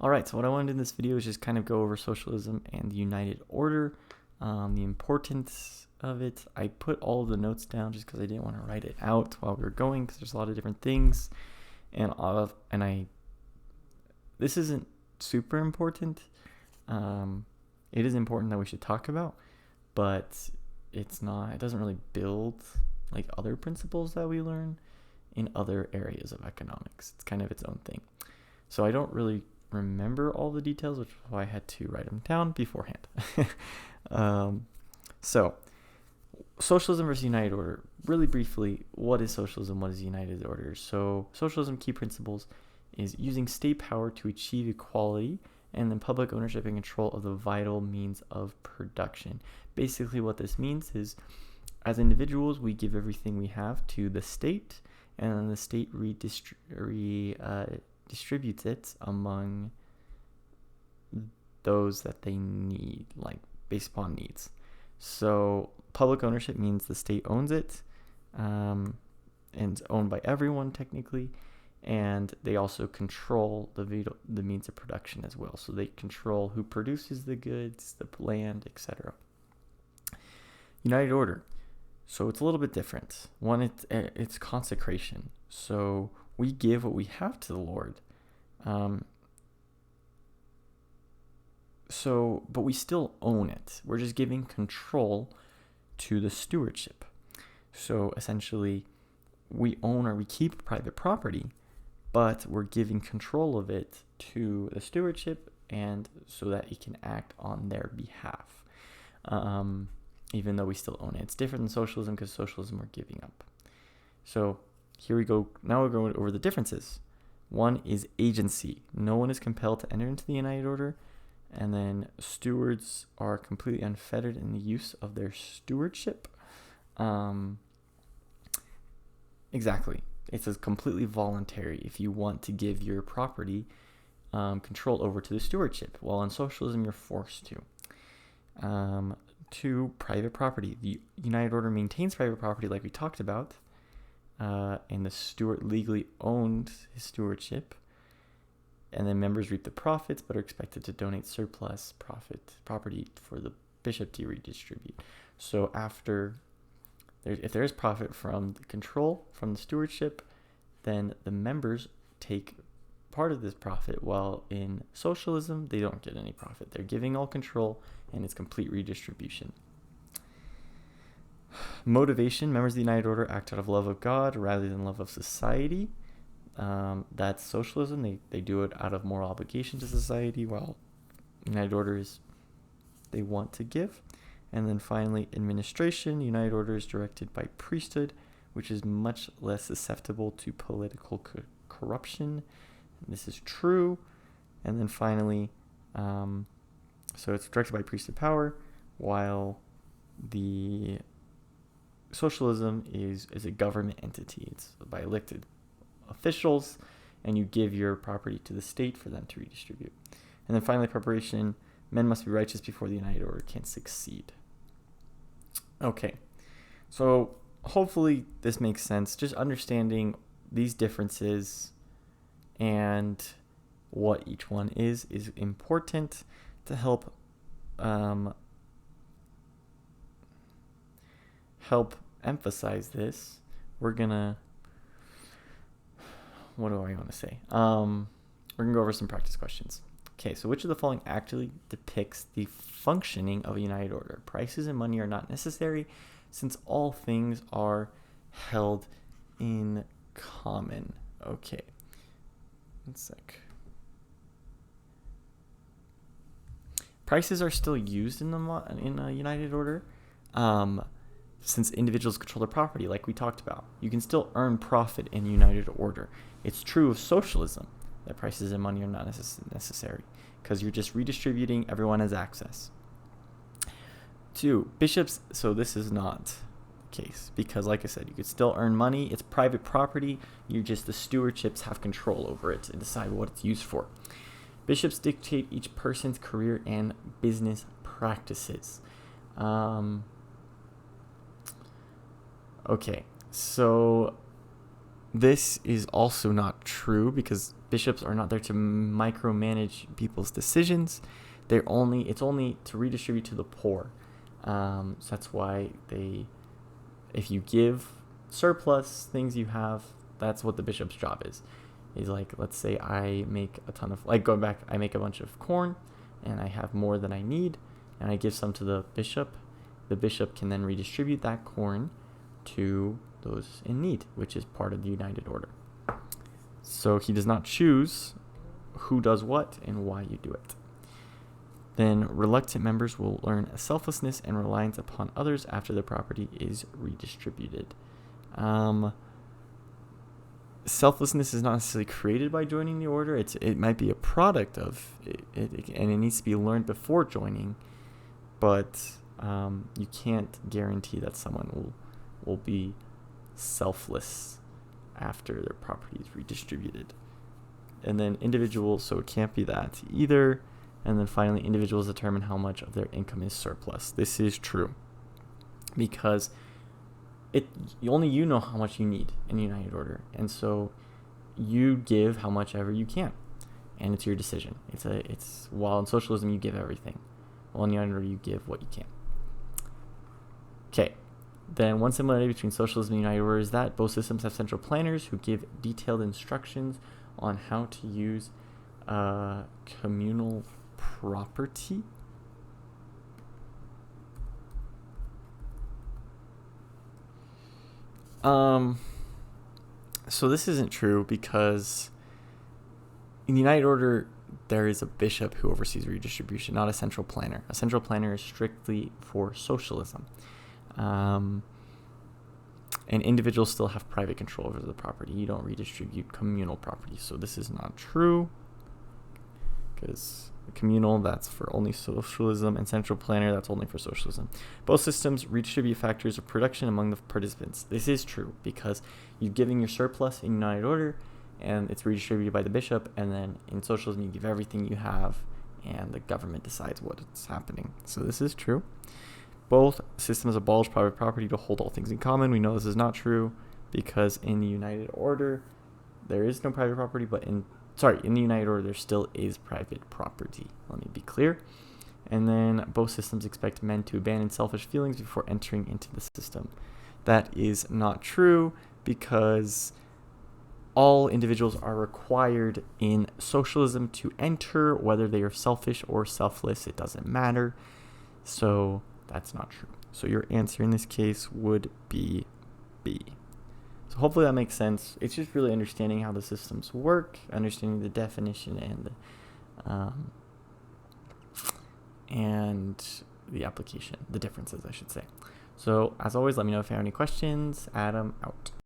All right, so what I want to do in this video is just kind of go over socialism and the United Order, the importance of it. I put all of the notes down just because I didn't want to write it out while we were going, because there's a lot of different things, this isn't super important. It is important that we should talk about, but it doesn't really build like other principles that we learn in other areas of economics. It's kind of its own thing. So I don't really remember all the details, which is why I had to write them down beforehand. So socialism versus United Order. Really briefly, what is socialism? What is United Order? So socialism key principles is using state power to achieve equality and then public ownership and control of the vital means of production. Basically what this means is, as individuals, we give everything we have to the state, and then the state distributes it among those that they need, like based upon needs. So public ownership means the state owns it, and it's owned by everyone technically, and they also control the means of production as well. So they control who produces the goods, the land, etc. United Order. So it's a little bit different. One, it's consecration. So we give what we have to the Lord. But we still own it. We're just giving control to the stewardship. So essentially, we own or we keep private property, but we're giving control of it to the stewardship, and so that it can act on their behalf. Even though we still own it. It's different than socialism, because socialism we're giving up. So here we go. Now we're going over the differences. One is agency. No one is compelled to enter into the United Order. And then stewards are completely unfettered in the use of their stewardship. Exactly. It's completely voluntary if you want to give your property control over to the stewardship. While in socialism, you're forced to. To private property. The United Order maintains private property like we talked about, and the steward legally owned his stewardship, and then members reap the profits but are expected to donate surplus property for the bishop to redistribute. So if there is profit from the control, from the stewardship, then the members take part of this profit, while in socialism they don't get any profit. They're giving all control, and it's complete redistribution. Motivation. Members of the United Order act out of love of God rather than love of society. That's socialism. They do it out of moral obligation to society, while United Order they want to give. And then finally, administration. United Order is directed by priesthood, which is much less susceptible to political corruption. This is true. And then finally, so it's directed by priesthood power, while the socialism is a government entity. It's by elected officials, and you give your property to the state for them to redistribute. And then finally, preparation. Men must be righteous before the United Order can succeed. Okay, so hopefully this makes sense. Just understanding these differences and what each one is important to help emphasize this. What do I want to say? We're gonna go over some practice questions. Okay, so which of the following actually depicts the functioning of a United Order? Prices and money are not necessary, since all things are held in common. Okay. 1 sec. Prices are still used in a United Order, since individuals control their property, like we talked about. You can still earn profit in United Order. It's true of socialism that prices and money are not necessary, because you're just redistributing. Everyone has access. 2, bishops. So this is not case, because like I said, you could still earn money. It's private property. The stewardships have control over it and decide what it's used for. Bishops dictate each person's career and business practices. Okay, so this is also not true because bishops are not there to micromanage people's decisions. It's only to redistribute to the poor. So that's why if you give surplus things you have, that's what the bishop's job is. Is like, let's say I make a ton of, I make a bunch of corn and I have more than I need and I give some to the bishop. The bishop can then redistribute that corn to those in need, which is part of the United Order. So he does not choose who does what and why you do it. Then reluctant members will learn selflessness and reliance upon others after the property is redistributed. Selflessness is not necessarily created by joining the order. It might be a product of it, and it needs to be learned before joining. But you can't guarantee that someone will be selfless after their property is redistributed. And then individuals, so it can't be that either. And then finally, individuals determine how much of their income is surplus. This is true because only you know how much you need in the United Order, and so you give how much ever you can, and it's your decision. It's while in socialism you give everything, while in the United Order you give what you can. Okay, then one similarity between socialism and the United Order is that both systems have central planners who give detailed instructions on how to use communal property. So this isn't true because in the United Order, there is a bishop who oversees redistribution, not a central planner. A central planner is strictly for socialism. And individuals still have private control over the property. You don't redistribute communal property. So this is not true because communal, that's for only socialism, and central planner, that's only for socialism. Both systems redistribute factors of production among the participants. This is true because you're giving your surplus in United Order and it's redistributed by the bishop, and then in socialism you give everything you have and the government decides what's happening. So this is true. Both systems abolish private property to hold all things in common. We know this is not true because in the United Order there is no private property, but in the United Order, there still is private property. Let me be clear. And then both systems expect men to abandon selfish feelings before entering into the system. That is not true because all individuals are required in socialism to enter, whether they are selfish or selfless, it doesn't matter. So that's not true. So your answer in this case would be B. So hopefully that makes sense. It's just really understanding how the systems work, understanding the definition and the application, the differences, I should say. So as always, let me know if you have any questions. Adam, out.